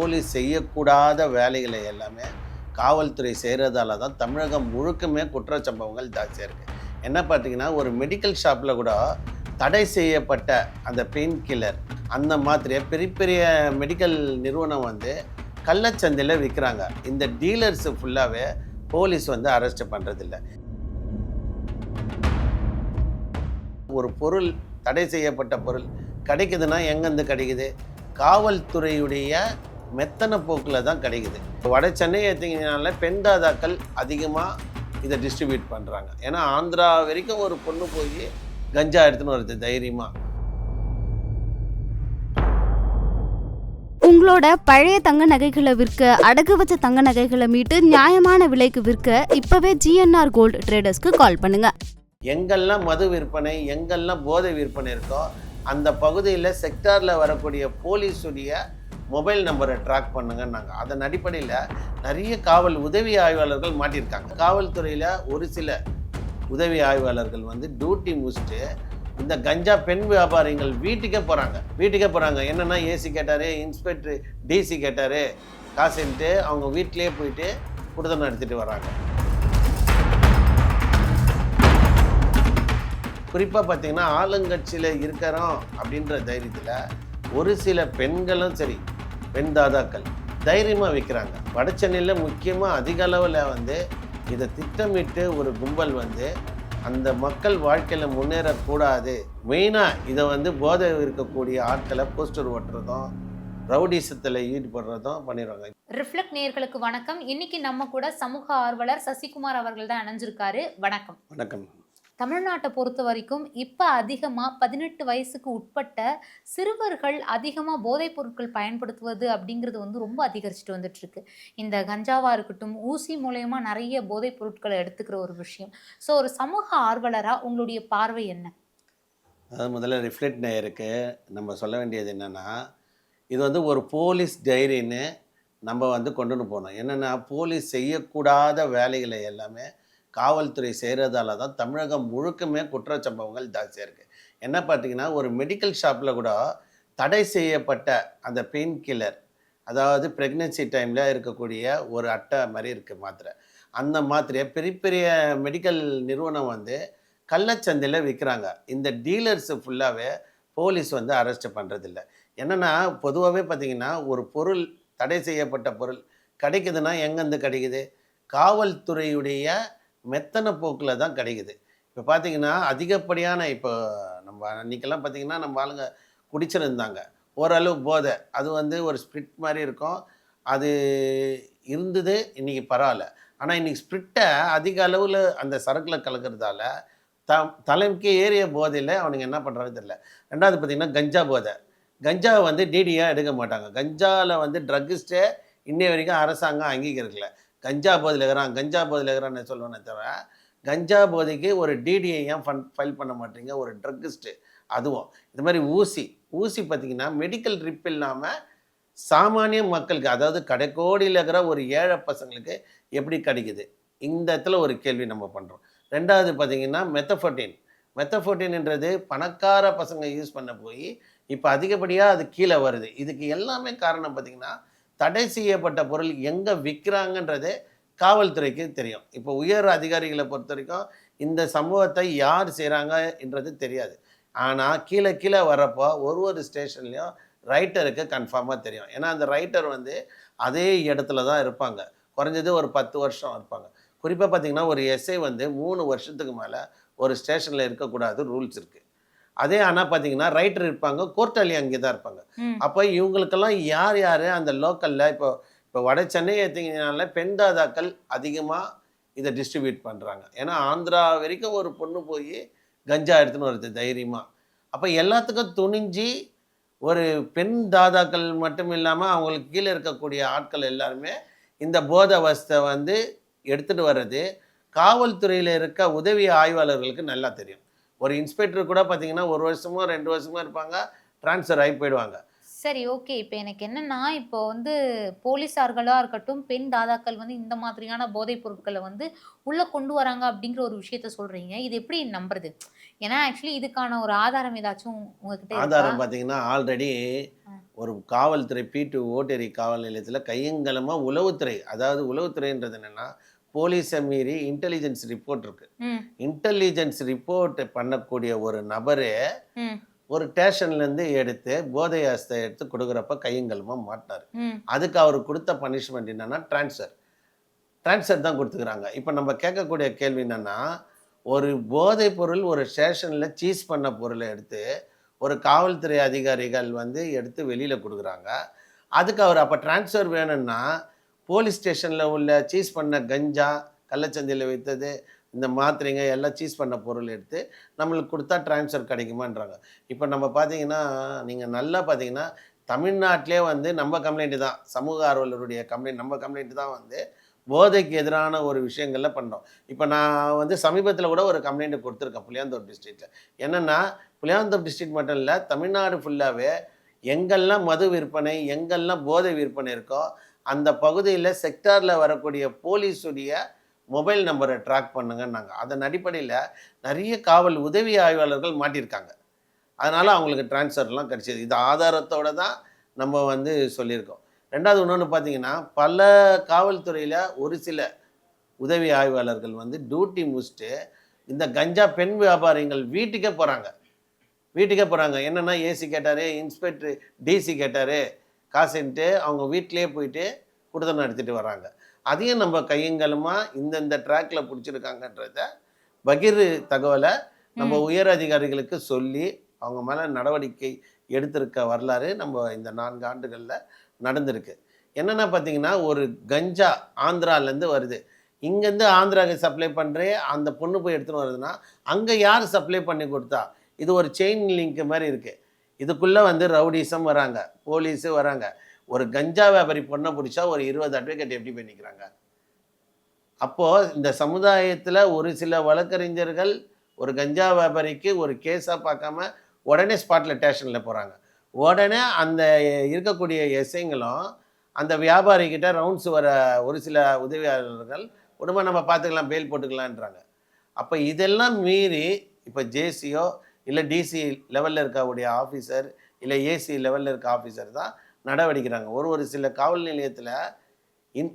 Police செய்யக்கூடாத வேலைகளை எல்லாமே காவல்துறை செய்கிறதால தான் தமிழகம் முழுக்குமே குற்றச்சம்பவங்கள் ஜாஸ்தியாக இருக்குது. என்ன பார்த்தீங்கன்னா, ஒரு மெடிக்கல் ஷாப்பில் கூட தடை செய்யப்பட்ட அந்த பெயின் கில்லர் அந்த மாத்திரையை பெரிய பெரிய மெடிக்கல் நிறுவனம் வந்து கள்ளச்சந்தையில் விற்கிறாங்க. இந்த டீலர்ஸு ஃபுல்லாகவே போலீஸ் வந்து அரெஸ்ட் பண்ணுறதில்ல. ஒரு பொருள் தடை செய்யப்பட்ட பொருள் கிடைக்குதுன்னா எங்கேருந்து கிடைக்குது? காவல்துறையுடைய மெத்தன போக்கில் தான் கிடைக்குது. வட சென்னை எடுத்தீங்கனால பெண் தாதாக்கள் அதிகமாக இதை டிஸ்ட்ரிபியூட் பண்ணுறாங்க. ஏன்னா ஆந்திரா வரைக்கும் ஒரு பொண்ணு போய் கஞ்சா எடுத்துன்னு வருது தைரியமாக. உங்களோட பழைய தங்க நகைகளை விற்க, அடகு வச்ச தங்க நகைகளை மீட்டு நியாயமான விலைக்கு விற்க இப்பவே ஜிஎன்ஆர் கோல்டு ட்ரேடர்ஸ்க்கு கால் பண்ணுங்க. எங்கெல்லாம் மது விற்பனை, எங்கெல்லாம் போதை விற்பனை இருக்கோ அந்த பகுதியில் செக்டாரில் வரக்கூடிய போலீஸுடைய மொபைல் நம்பரை ட்ராக் பண்ணுங்கன்னாங்க. அதன் அடிப்படையில் நிறைய காவல் உதவி ஆய்வாளர்கள் மாட்டியிருக்காங்க. காவல்துறையில் ஒரு சில உதவி ஆய்வாளர்கள் வந்து டியூட்டி முடிச்சுட்டு இந்த கஞ்சா பெண் வியாபாரிகள் வீட்டுக்கே போகிறாங்க. என்னென்னா ஏசி கேட்டார், இன்ஸ்பெக்டர் டிசி கேட்டார், காசுன்ட்டு அவங்க வீட்டிலே போயிட்டு குடுத்தனம் எடுத்துகிட்டு வராங்க. குறிப்பாக பார்த்திங்கன்னா ஆளுங்கட்சியில் இருக்கிறோம் அப்படின்ற தைரியத்தில் ஒரு சில பெண்களும் சரி, பெண் தாதாக்கள் தைரியமாக விற்கிறாங்க. வட சென்னையில் முக்கியமாக அதிக அளவில் வந்து இதை திட்டமிட்டு ஒரு கும்பல் வந்து அந்த மக்கள் வாழ்க்கையில் முன்னேறக்கூடாது, மெயினாக இதை வந்து போதை இருக்கக்கூடிய ஆட்களை போஸ்டர் ஓட்டுறதும் ரவுடிசத்தில் ஈடுபடுறதும் பண்ணிடுவாங்க. ரிஃப்ளெக்ட் நேயர்களுக்கு வணக்கம். இன்னைக்கு நம்ம கூட சமூக ஆர்வலர் சசிகுமார் அவர்கள் தான் இணைஞ்சிருக்காரு. வணக்கம். வணக்கம். தமிழ்நாட்டை பொறுத்த வரைக்கும் இப்போ அதிகமாக 18 வயசுக்கு உட்பட்ட சிறுவர்கள் அதிகமாக போதைப் பொருட்கள் பயன்படுத்துவது அப்படிங்கிறது வந்து ரொம்ப அதிகரிச்சுட்டு வந்துட்டுருக்கு. இந்த கஞ்சாவாக இருக்கட்டும், ஊசி மூலயமா நிறைய போதைப் பொருட்களை எடுத்துக்கிற ஒரு விஷயம். ஸோ ஒரு சமூக ஆர்வலராக உங்களுடைய பார்வை என்ன? அதாவது முதல்ல ரிஃப்ளெக்ட் நேயருக்கு நம்ம சொல்ல வேண்டியது என்னென்னா, இது வந்து ஒரு போலீஸ் டைரின்னு நம்ம வந்து கொண்டுன்னு போனோம். என்னென்னா, போலீஸ் செய்யக்கூடாத வேலைகளை எல்லாமே காவல்துறை செய்கிறதால தான் தமிழகம் முழுக்குமே குற்றச்சம்பவங்கள் ஜாஸ்தியாக இருக்குது. என்ன பார்த்தீங்கன்னா, ஒரு மெடிக்கல் ஷாப்பில் கூட தடை செய்யப்பட்ட அந்த பெயின் கில்லர், அதாவது ப்ரெக்னென்சி டைமில் இருக்கக்கூடிய ஒரு அட்டை மாதிரி இருக்குது மாத்திரை, அந்த மாத்திரையை பெரிய பெரிய மெடிக்கல் நிறுவனம் வந்து கள்ளச்சந்தையில் விற்கிறாங்க. இந்த டீலர்ஸு ஃபுல்லாகவே போலீஸ் வந்து அரெஸ்ட் பண்ணுறதில்ல. என்னென்னா, பொதுவாகவே பார்த்திங்கன்னா, ஒரு பொருள் தடை செய்யப்பட்ட பொருள் கிடைக்குதுன்னா எங்கேருந்து கிடைக்குது? காவல்துறையுடைய மெத்தன போக்கில் தான் கிடைக்குது. இப்போ பார்த்திங்கன்னா அதிகப்படியான இப்போ நம்ம அன்றைக்கெல்லாம் பார்த்திங்கன்னா நம்ம ஆளுங்க குடிச்சிருந்தாங்க, ஓரளவு போதை, அது வந்து ஒரு ஸ்பிரிட் மாதிரி இருக்கும், அது இருந்தது. இன்றைக்கி பரவாயில்ல. ஆனால் இன்றைக்கி ஸ்பிரிட்டை அதிக அளவில் அந்த சரக்கில் கலக்கிறதால தலைமுக்கே ஏறிய போதையில் அவனுங்க என்ன பண்ணுறாங்க தெரியல. ரெண்டாவது பார்த்திங்கன்னா கஞ்சா போதை. கஞ்சாவை வந்து டிடியாக எடுக்க மாட்டாங்க. கஞ்சாவில் வந்து ட்ரக்கிஸ்ட்டே இன்னைய வரைக்கும் அரசாங்கம் அங்கீகரிக்கல. கஞ்சா போதையில் இருக்கிறான்னு சொல்லுவேனே தவிர, கஞ்சா போதைக்கு ஒரு டிடிஐ ஏன் ஃபைல் பண்ண மாட்டீங்க? ஒரு ட்ரக்கிஸ்ட்டு. அதுவும் இது மாதிரி ஊசி பார்த்திங்கன்னா மெடிக்கல் ட்ரிப் இல்லாமல் சாமானிய மக்களுக்கு, அதாவது கடைக்கோடியில் இருக்கிற ஒரு ஏழை பசங்களுக்கு எப்படி கிடைக்குது? இந்த இடத்துல ஒரு கேள்வி நம்ம பண்ணுறோம். ரெண்டாவது பார்த்திங்கன்னா மெத்தஃபோர்டின்ன்றது பணக்கார பசங்க யூஸ் பண்ண போய் இப்போ அதிகப்படியாக அது கீழே வருது. இதுக்கு எல்லாமே காரணம் பார்த்திங்கன்னா, தடை செய்யப்பட்ட பொருள் எங்கே விற்கிறாங்கன்றது காவல்துறைக்கு தெரியும். இப்போ உயர் அதிகாரிகளை பொறுத்த வரைக்கும் இந்த சம்பவத்தை யார் செய்கிறாங்கன்றது தெரியாது. ஆனால் கீழே வரப்போ ஒரு ஸ்டேஷன்லேயும் ரைட்டருக்கு கன்ஃபார்மாக தெரியும். ஏன்னா அந்த ரைட்டர் வந்து அதே இடத்துல தான் இருப்பாங்க. குறைஞ்சது ஒரு 10 வருஷம் இருப்பாங்க. குறிப்பாக பார்த்திங்கன்னா, ஒரு எஸ்ஐ வந்து 3 வருஷத்துக்கு மேலே ஒரு ஸ்டேஷனில் இருக்கக்கூடாது, ரூல்ஸ் இருக்குது. அதே ஆனால் பார்த்தீங்கன்னா ரைட்டர் இருப்பாங்க, கோர்ட்டாளி அங்கே தான் இருப்பாங்க. அப்போ இவங்களுக்கெல்லாம் யார் அந்த லோக்கலில் இப்போ வட சென்னை எடுத்தீங்கனால பெண் தாதாக்கள் அதிகமாக இதை டிஸ்ட்ரிபியூட் பண்ணுறாங்க. ஏன்னா ஆந்திரா வரைக்கும் ஒரு பொண்ணு போய் கஞ்சா எடுத்துன்னு வருது தைரியமாக. அப்போ எல்லாத்துக்கும் துணிஞ்சு ஒரு பெண் தாதாக்கள் மட்டும் இல்லாமல் அவங்களுக்கு கீழே இருக்கக்கூடிய ஆட்கள் எல்லாருமே இந்த போதை வஸ்தை வந்து எடுத்துகிட்டு வர்றது காவல்துறையில் இருக்க உதவி ஆய்வாளர்களுக்கு நல்லா தெரியும். ஒரு இன்ஸ்பெக்டர் கூட பார்த்தீங்கன்னா 1 வருஷமோ 2 வருஷமோ இருப்பாங்க, ட்ரான்ஸ்ஃபர் ஆகி போயிடுவாங்க. சரி, ஓகே. இப்ப எனக்கு என்னன்னா, இப்போ வந்து போலீஸார்களா இருக்கட்டும், பெண் தாதாக்கள் வந்து இந்த மாதிரியான போதைப் பொருட்கள வந்து உள்ள கொண்டு வராங்க அப்படிங்கிற ஒரு விஷயத்த சொல்றீங்க. இது எப்படி நம்புறது? ஏன்னா ஆக்சுவலி இதுக்கான ஒரு ஆதாரம் ஏதாச்சும் உங்ககிட்ட இருக்கா? ஆதாரம் பார்த்தீங்கன்னா, ஆல்ரெடி அ. ஒரு காவல்துறை ஓட்டேரி காவல் நிலையத்தில கையங்கலமா உளவுத்துறை, அதாவது உளவுத்துறைன்றது என்னன்னா, போலீஸ மீறி இன்டெலிஜென்ஸ் ரிப்போர்ட் இருக்கு. ம், இன்டெலிஜென்ஸ் ரிப்போர்ட் பண்ணக்கூடிய ஒரு நபரே, ம், ஒரு ஸ்டேஷன்லேருந்து எடுத்து போதை அஸ்த எடுத்து குடுக்குறப்ப கையங்கலமா மாட்னாரு. ம், அதுக்கு அவரு குடுத்த பனிஷ்மென்ட் என்னன்னா, ட்ரான்ஸ்ஃபர். ட்ரான்ஸ்ஃபர் தான் குடுத்துக்குறாங்க. இப்ப நம்ம கேட்கக்கூடிய கேள்வி என்னன்னா, ஒரு போதைப் பொருள் ஒரு ஸ்டேஷன்ல சீஸ் பண்ண பொருள எடுத்து, ஒரு காவல்துறை அதிகாரிகள் வந்து எடுத்து வெளியில குடுக்குறாங்க. அதுக்கு அவரு அப்ப ட்ரான்ஸ்ஃபர் வேணும்னா, போலீஸ் ஸ்டேஷன்ல உள்ள சீஸ் பண்ண கஞ்சா, கள்ளச்சந்தையில வித்தது, இந்த மாத்திரைங்க எல்லாம் சீஸ் பண்ண பொருள் எடுத்து நம்மளுக்கு குடுத்தா ட்ரான்ஸ்ஃபர் கிடைக்குமான்றாங்க. இப்ப நம்ம பார்த்தீங்கன்னா, நீங்க நல்லா பார்த்தீங்கன்னா, தமிழ்நாட்டிலே வந்து நம்ம கம்ப்ளைண்ட் தான். சமூக ஆர்வலருடைய கம்ப்ளைண்ட் நம்ம கம்ப்ளைண்ட் தான் வந்து போதைக்கு எதிரான ஒரு விஷயங்கள்ல பண்றோம். இப்ப நான் வந்து சமீபத்தில கூட ஒரு கம்ப்ளைண்ட் குடுத்துருக்கேன் புளியாந்தோப்பு டிஸ்ட்ரிக்ட்ல. என்னன்னா, புளியாந்தோப்பு டிஸ்ட்ரிக்ட் மட்டும் இல்ல, தமிழ்நாடு ஃபுல்லாவே எங்கெல்லாம் மது விற்பனை, எங்கெல்லாம் போதை விற்பனை இருக்கோ, அந்த பகுதியில செக்டார்ல வரக்கூடிய போலீஸுடைய மொபைல் நம்பர ட்ராக் பண்ணுங்கன்னாங்க. அதன் அடிப்படையில நெறைய காவல் உதவி ஆய்வாளர்கள் மாட்டியிருக்காங்க. அதனால அவங்களுக்கு ட்ரான்ஸ்ஃபர்லாம் கிடைச்சது. இது ஆதாரத்தோட தான் நம்ம வந்து சொல்லியிருக்கோம். 2வது இன்னொன்னு பார்த்தீங்கன்னா, பல காவல்துறையில ஒரு சில உதவி ஆய்வாளர்கள் வந்து டியூட்டி முடிச்சுட்டு, இந்த கஞ்சா பெண் வியாபாரிகள் வீட்டுக்கே போறாங்க. வீட்டுக்கே போறாங்க. என்னன்னா ஏசி கேட்டாரு, இன்ஸ்பெக்டர் டிசி கேட்டாரு, காசுன்ட்டு அவங்க வீட்லயே போயிட்டு குடுத்தனம் நடத்திட்டு வர்றாங்க. அதையும் நம்ம கையங்கலமா இந்த ட்ராக்ல புடிச்சிருக்காங்கன்றத பகிர் தகவல நம்ம ம். உயர் அதிகாரிகளுக்கு சொல்லி, அவங்க மேல நடவடிக்கை எடுத்திருக்க வரலாறு நம்ம இந்த 4 ஆண்டுகள்ல நடந்திருக்கு. என்னன்னா பார்த்தீங்கன்னா, ஒரு கஞ்சா ஆந்திராலேருந்து வருது. இங்கேருந்து ஆந்திராவுக்கு சப்ளை பண்றே அந்த பொண்ணு போய் எடுத்துன்னு வருதுன்னா, அங்க யார் சப்ளை பண்ணி குடுத்தா? இது ஒரு செயின் லிங்க் மாரி இருக்கு. இதுக்குள்ள வந்து ரவுடிசம் வராங்க, போலீஸு வராங்க. ஒரு கஞ்சா வியாபாரி பொண்ண புடிச்சா ஒரு 20 அட்வொகேட் எப்படி போய் நிக்கிறாங்க? அப்போ இந்த சமுதாயத்துல ஒரு சில வழக்கறிஞர்கள் ஒரு கஞ்சா வியாபாரிக்கு ஒரு கேஸா பார்க்காம உடனே ஸ்பாட்ல ஸ்டேஷன்ல போறாங்க. உடனே அந்த இருக்கக்கூடிய எஸ்ஐங்களும் அந்த வியாபாரி கிட்ட ரவுண்ட்ஸ் வர ஒரு சில உதவியாளர்கள் உடனே நம்ம பார்த்துக்கலாம் பெயில் போட்டுக்கலான்றாங்க. அப்ப இதெல்லாம் மீறி இப்ப ஜேசியோ இல்ல டிசி லெவல்ல இருக்கக்கூடிய ஆஃபீசர் இல்ல ஏசி லெவல்ல இருக்க ஆஃபீசர் தான் நடவடிக்கிறாங்க. ஒரு ஒரு சில காவல் நிலையத்துல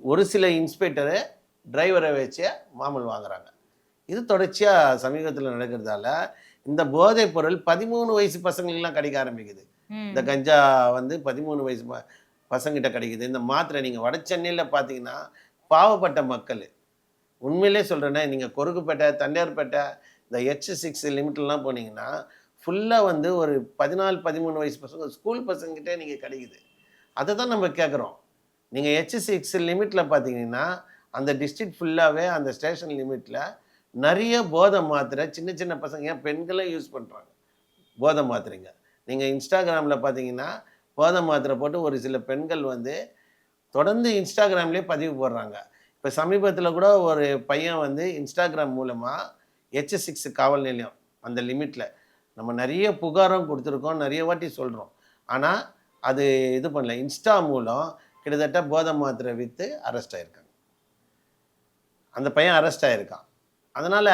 ஒரு சில இன்ஸ்பெக்டரு டிரைவரை வச்சு மாமூல் வாங்குறாங்க. இது தொடர்ச்சியா சமீபத்தில நடக்கிறதால, இந்த போதைப் பொருள் 13 வயசு பசங்களுக்கெல்லாம் கிடைக்க ஆரம்பிக்குது. இந்த ம். கஞ்சா வந்து 13 வயசு பசங்கிட்ட கிடைக்குது. இந்த மாத்திரை நீங்க வட சென்னையில பார்த்தீங்கன்னா, பாவப்பட்ட மக்கள். உண்மையிலே சொல்றேனே, நீங்க கொருக்குப்பேட்டை, தண்டையார்பேட்டை, இந்த H6 லிமிட்லலாம் போனீங்கன்னா, ஃபுல்லா வந்து ஒரு 14, 13 வயசு பசங்க ஸ்கூல் பசங்ககிட்டயே நீங்க கிடைக்குது. அத தான் நம்ம கேட்குறோம். நீங்க H6 லிமிட்ல பார்த்தீங்கன்னா, அந்த டிஸ்ட்ரிக்ட் ஃபுல்லாவே அந்த ஸ்டேஷன் லிமிட்ல நெறைய போதை மாத்திரை சின்ன சின்ன பசங்க ஏன் பெண்களும் யூஸ் பண்றாங்க. போதை மாத்திரைங்க. நீங்க Instagramல பார்த்தீங்கன்னா, போதை மாத்திரை போட்டு ஒரு சில பெண்கள் வந்து தொடர்ந்து Instagramலயே பதிவு போடுறாங்க. இப்ப சமீபத்தில கூட ஒரு பையன் வந்து Instagram மூலமா H6 காவல் நிலையம் அந்த லிமிட்ல நம்ம நெறைய புகாரும் குடுத்துருக்கோம். நெறைய வாட்டி சொல்றோம். ஆனா, அது இது பண்ணல. இன்ஸ்டா மூலம் கிட்டத்தட்ட போதை மாத்திரை வித்து அரெஸ்ட் ஆயிருக்காங்க. அந்த பையன் அரெஸ்ட் ஆயிருக்கான். அதனால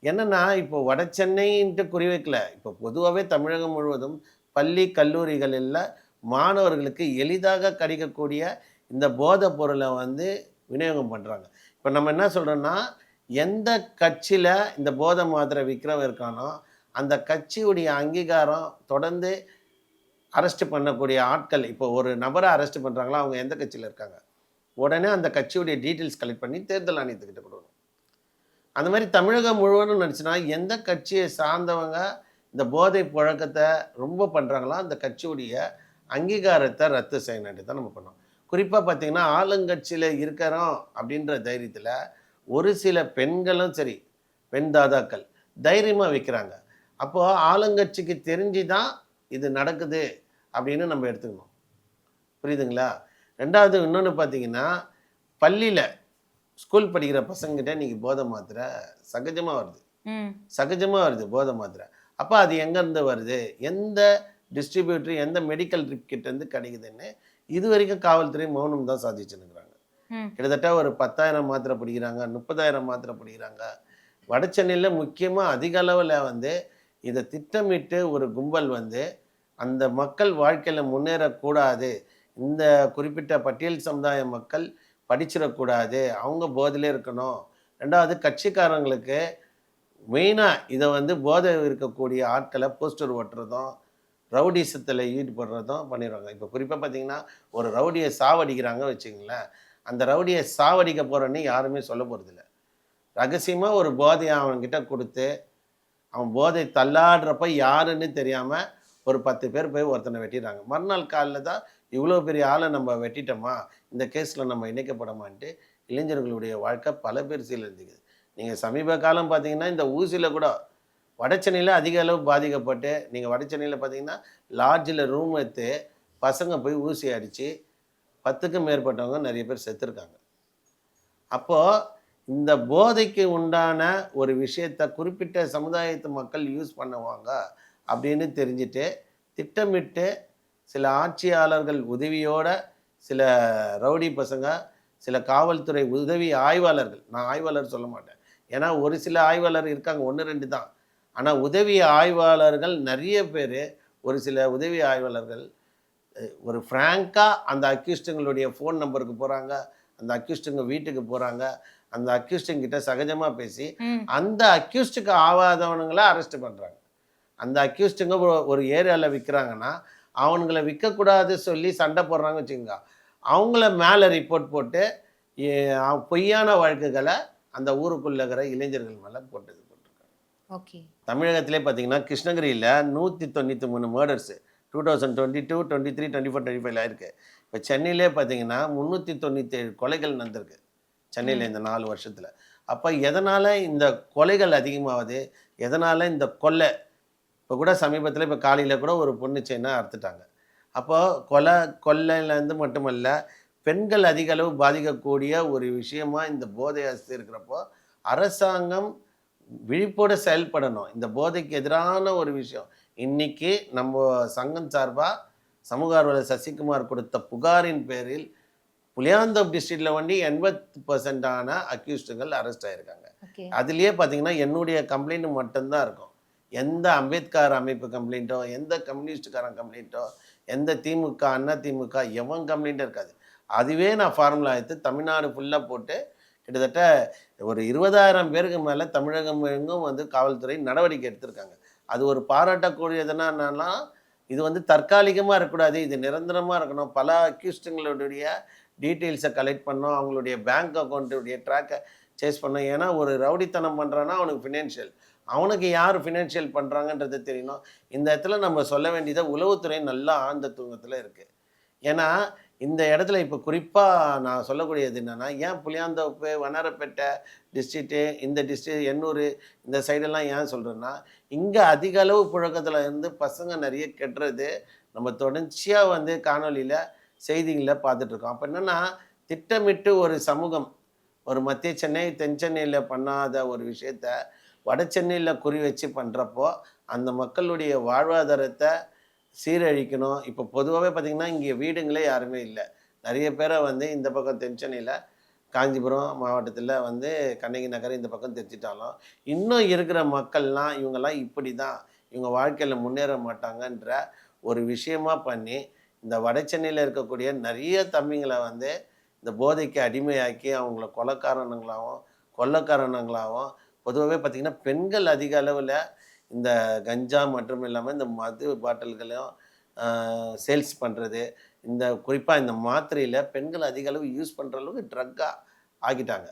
என்னன்னா, இப்போ வட சென்னைன்ட்டு குறிவைக்கல. இப்போ பொதுவாவே தமிழகம் முழுவதும் பள்ளி, கல்லூரிகளில மாணவர்களுக்கு எளிதாக கிடைக்கக்கூடிய இந்த போதை பொருள வந்து விநியோகம் பண்றாங்க. இப்ப நம்ம என்ன சொல்றோம்னா, எந்த கட்சியில இந்த போதை மாத்திரை விக்கிறவன் இருக்கானோ, அந்த கட்சியுடைய அங்கீகாரம் தொடர்ந்து அரெஸ்ட் பண்ணக்கூடிய ஆட்கள் இப்போ ஒரு நபர அரெஸ்ட் பண்றாங்களா, அவங்க எந்த கட்சியில இருக்காங்க? உடனே அந்த கட்சியுடைய டீட்டெயில்ஸ் கலெக்ட் பண்ணி தேர்தல் ஆணையத்துக்கிட்ட குடுக்கணும். அந்த மாரி தமிழகம் முழுவதும் நடந்துச்சுன்னா, எந்த கட்சியை சார்ந்தவங்க இந்த போதை புழக்கத்த ரொம்ப பண்றாங்களோ, அந்த கட்சியுடைய அங்கீகாரத்த ரத்து செய்யணுன்ட்டு தான் நம்ம பண்ணோம். குறிப்பா பார்த்தீங்கன்னா, ஆளுங்கட்சியில இருக்கிறோம் அப்படின்ற தைரியத்தில, ஒரு சில பெண்களும் சரி, பெண் தாதாக்கள் தைரியமா விக்கிறாங்க. அப்போ ஆளுங்கட்சிக்கு தெரிஞ்சு தான் இது நடக்குது அப்படின்னு நம்ம எடுத்துக்கணும். புரியுதுங்களா? 2வது இன்னொன்னு பார்த்தீங்கன்னா, பள்ளியில ஸ்கூல் படிக்கிற பசங்ககிட்ட இன்னைக்கு போதை மாத்திரை சகஜமா வருது. ம். சகஜமா வருது போதை மாத்திரை. அப்ப அது எங்கேருந்து வருது? எந்த டிஸ்ட்ரிபியூட்டர் எந்த மெடிக்கல் கிட்டேருந்து கிடைக்குதுன்னு இது வரைக்கும் காவல்துறை மௌனம் தான் சாதிச்சுன்னுக்குறாங்க. கிட்டத்தட்ட ஒரு 10,000 மாத்திரை பிடிக்கிறாங்க, 30,000 மாத்திரை பிடிக்கிறாங்க. வட சென்னையில் முக்கியமாக அதிக அளவில் வந்து இதை திட்டமிட்டு ஒரு கும்பல் வந்து அந்த மக்கள் வாழ்க்கையில் முன்னேறக்கூடாது, இந்த குறிப்பிட்ட பட்டியல் சமுதாய மக்கள் படிச்சிடக்கூடாது, அவங்க போதையிலே இருக்கணும். ரெண்டாவது கட்சிக்காரங்களுக்கு மெயினாக இதை வந்து போதை இருக்கக்கூடிய ஆட்களை போஸ்டர் ஓட்டுறதும் ரவுடிசத்தில் ஈடுபடுறதும் பண்ணிடுவாங்க. இப்போ குறிப்பாக பார்த்தீங்கன்னா ஒரு ரவுடியை சாவடிக்கிறாங்க வச்சுங்களேன், அந்த ரவுடியை சாவடிக்க போகிறோன்னு யாருமே சொல்ல போகிறதில்ல. ரகசியமாக ஒரு போதையை அவன்கிட்ட கொடுத்து அவன் போதை தள்ளாடுறப்ப யாருன்னு தெரியாமல் ஒரு 10 பேர் போய் ஒருத்தனை வெட்டிடுறாங்க. மறுநாள் காலையில் தான் இவ்வளோ பெரிய ஆளை நம்ம வெட்டிட்டோமா, இந்த கேஸில் நம்ம இணைக்கப்படமான்ட்டு இளைஞர்களுடைய வாழ்க்கை பல பேர் சீரழிஞ்சுக்குது. நீங்கள் சமீப காலம் பார்த்தீங்கன்னா இந்த ஊசியில் கூட வடச்சென்னையில் அதிக அளவு பாதிக்கப்பட்டு, நீங்கள் வடச்சென்னையில் பார்த்தீங்கன்னா லாட்ஜில் ரூம் எடுத்து பசங்க போய் ஊசி அடித்து 10க்கும் மேற்பட்டவங்க நிறைய பேர் செத்துருக்காங்க. அப்போது இந்த போதைக்கு உண்டான ஒரு விஷயத்தை குறிப்பிட்ட சமுதாயத்து மக்கள் யூஸ் பண்ணுவாங்க அப்படின்னு தெரிஞ்சுட்டு திட்டமிட்டு சில ஆட்சியாளர்கள் உதவியோட சில ரவுடி பசங்க, சில காவல்துறை உதவி ஆய்வாளர்கள், நான் ஆய்வாளர் சொல்ல மாட்டேன், ஏன்னா ஒரு சில ஆய்வாளர் இருக்காங்க, 1-2 தான். ஆனால் உதவி ஆய்வாளர்கள் நிறைய பேர், ஒரு சில உதவி ஆய்வாளர்கள் ஒரு ஃப்ராங்காக அந்த அக்யூஸ்டுங்களுடைய ஃபோன் நம்பருக்கு போகிறாங்க, அந்த அக்யூஸ்டுங்க வீட்டுக்கு போகிறாங்க, அந்த அக்யூஸ்டுங்கிட்ட சகஜமாக பேசி அந்த அக்யூஸ்டுக்கு ஆகாதவனுங்களை அரெஸ்ட் பண்ணுறாங்க. அந்த அக்யூஸ்டுங்க ஒரு ஏரியாவில் விற்கிறாங்கன்னா அவனுங்களை விற்கக்கூடாது சொல்லி சண்டை போடுறாங்க வச்சுக்கோங்க, அவங்கள மேலே ரிப்போர்ட் போட்டு பொய்யான வழக்குகளை அந்த ஊருக்குள்ள இருக்கிற இளைஞர்கள் மேலே போட்டிருக்காங்க. ஓகே. தமிழகத்திலே பார்த்தீங்கன்னா கிருஷ்ணகிரியில் 193 மர்டர்ஸு 2022, 23, 24, 25 ஆயிருக்கு. இப்போ சென்னையிலே பார்த்தீங்கன்னா 397 கொலைகள் நடந்திருக்கு சென்னையில் இந்த 4 வருஷத்தில். அப்போ எதனால் இந்த கொலைகள் அதிகமாகுது, எதனால் இந்த கொள்ளை? இப்போ கூட சமீபத்தில் இப்போ காலையில் கூட ஒரு பொண்ணு செயினை அறுத்துட்டாங்க. அப்போது கொள்ளையிலேருந்து மட்டுமல்ல, பெண்கள் அதிக அளவு பாதிக்கக்கூடிய ஒரு விஷயமா இந்த போதை அரசு இருக்கிறப்போ அரசாங்கம் விழிப்போடு செயல்படணும். இந்த போதைக்கு எதிரான ஒரு விஷயம். இன்றைக்கி நம்ம சங்கம் சார்பாக சமூக ஆர்வலர் சசிகுமார் கொடுத்த புகாரின் பேரில் புளியாந்தோப் டிஸ்ட்ரிக்டில் வண்டி 80% அக்யூஸ்டுகள் அரெஸ்ட் ஆகிருக்காங்க. அதுலேயே பார்த்தீங்கன்னா என்னுடைய கம்ப்ளைண்ட் மட்டும்தான் இருக்கும். எந்த அம்பேத்கர் அமைப்பு கம்ப்ளைண்ட்டோ, எந்த கம்யூனிஸ்டுக்காரன் கம்ப்ளைண்ட்டோ, எந்த திமுக அண்ணா திமுக எவன் கம்ப்ளைண்ட்டும் இருக்காது. அதுவே நான் ஃபார்முலா எடுத்து தமிழ்நாடு ஃபுல்லாக போட்டு கிட்டத்தட்ட ஒரு 20,000 பேருக்கு மேலே தமிழகம் எங்கும் வந்து காவல்துறை நடவடிக்கை எடுத்திருக்காங்க. அது ஒரு பாராட்டக்கூடியதுன்னா இது வந்து தற்காலிகமாக இருக்கக்கூடாது, இது நிரந்தரமாக இருக்கணும். பல அக்யூஸ்டுங்களுடைய டீட்டெயில்ஸை கலெக்ட் பண்ணோம், அவங்களுடைய பேங்க் அக்கௌண்ட்டுடைய ட்ராக்கை சேஸ் பண்ணோம். ஏன்னா ஒரு ரவுடித்தனம் பண்ணுறான்னா அவனுக்கு ஃபினான்ஷியல், அவனுக்கு யார் ஃபினான்ஷியல் பண்ணுறாங்கன்றது தெரியணும். இந்த இடத்துல நம்ம சொல்ல வேண்டியதை உளவுத்துறை நல்லா ஆழ்ந்த தூங்கத்தில் இருக்குது. ஏன்னா இந்த இடத்துல இப்போ குறிப்பாக நான் சொல்லக்கூடியது என்னென்னா, ஏன் புளியாந்தோப்பு, வண்ணாரப்பேட்டை டிஸ்ட்ரிக்ட்டு, இந்த டிஸ்ட்ரிக்ட் எண்ணூர் இந்த சைடெல்லாம் ஏன் சொல்கிறேன்னா, இங்கே அதிக அளவு புழக்கத்தில் இருந்து பசங்க நிறைய கெட்டுறது நம்ம தொடர்ச்சியாக வந்து காணொலியில் செய்திகளில் பார்த்துட்ருக்கோம். அப்போ என்னென்னா திட்டமிட்டு ஒரு சமூகம் ஒரு மத்திய சென்னை தென் சென்னையில் பண்ணாத ஒரு விஷயத்த வட சென்னையில் குறி வச்சு பண்ணுறப்போ அந்த மக்களுடைய வாழ்வாதாரத்தை சீரழிக்கணும். இப்போ பொதுவாகவே பார்த்திங்கன்னா இங்கே வீடுங்களே யாருமே இல்லை. நிறைய பேரை வந்து இந்த பக்கம் தென் சென்னையில் காஞ்சிபுரம் மாவட்டத்தில் வந்து கண்ணகி நகர் இந்த பக்கம் தெரிஞ்சிட்டாலும் இன்னும் இருக்கிற மக்கள்லாம் இவங்கெல்லாம் இப்படி தான், இவங்க வாழ்க்கையில் முன்னேற மாட்டாங்கன்ற ஒரு விஷயமா பண்ணி இந்த வட சென்னையில் இருக்கக்கூடிய நிறைய தம்பிங்களை வந்து இந்த போதைக்கு அடிமையாக்கி அவங்கள கொள்ளக்காரணங்களாகவும் பொதுவாகவே பார்த்திங்கன்னா பெண்கள் அதிக அளவில் இந்த கஞ்சா மற்றும் இல்லாமல் இந்த மது பாட்டில்களையும் சேல்ஸ் பண்ணுறது, இந்த குறிப்பாக இந்த மாத்திரையில் பெண்கள் அதிக அளவு யூஸ் பண்ணுற அளவுக்கு ட்ரக்காக ஆகிட்டாங்க.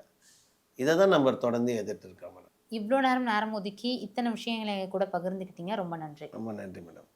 இதை தான் நம்ம தொடர்ந்து எதிர்த்துருக்கோம் மேடம். இவ்வளோ நேரம் ஒதுக்கி இத்தனை விஷயங்களை கூட பகிர்ந்துக்கிட்டீங்க. ரொம்ப நன்றி. ரொம்ப நன்றி மேடம்.